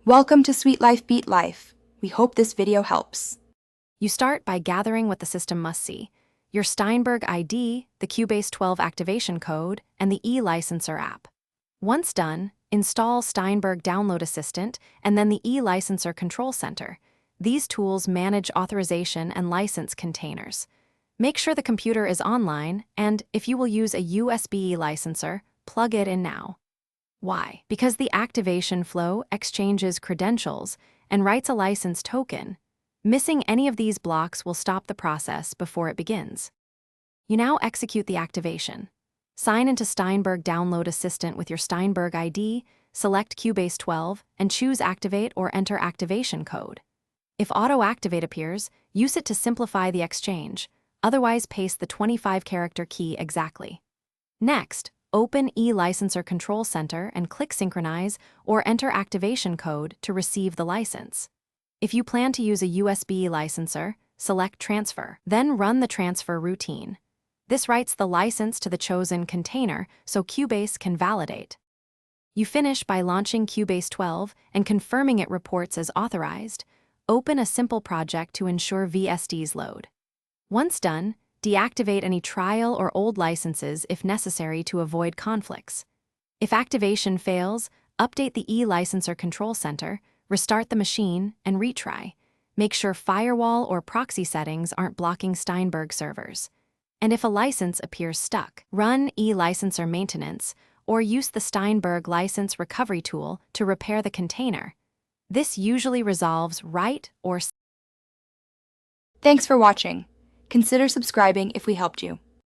Welcome to Sweet Life Beat Life. We hope this video helps. You start by gathering what the system must see: your Steinberg ID, the Cubase 12 activation code, and the eLicenser app. Once done, install Steinberg Download Assistant and then the eLicenser Control Center. These tools manage authorization and license containers. Make sure the computer is online, and if you will use a USB licenser, plug it in now. Why? Because the activation flow exchanges credentials and writes a license token. Missing any of these blocks will stop the process before it begins. You now execute the activation. Sign into Steinberg Download Assistant with your Steinberg ID, select Cubase 12, and choose Activate or enter activation code. If Auto Activate appears, use it to simplify the exchange. Otherwise, paste the 25-character key exactly. Next, open eLicenser Control Center and click Synchronize or enter activation code to receive the license. If you plan to use a USB licenser, select Transfer, then run the transfer routine. This writes the license to the chosen container so Cubase can validate. You finish by launching Cubase 12 and confirming it reports as authorized. Open a simple project to ensure VSDs load. Once done, deactivate any trial or old licenses if necessary to avoid conflicts. If activation fails, update the eLicenser Control Center, restart the machine, and retry. Make sure firewall or proxy settings aren't blocking Steinberg servers. And if a license appears stuck, run eLicenser maintenance or use the Steinberg license recovery tool to repair the container. This usually resolves write or. Thanks for watching. Consider subscribing if we helped you.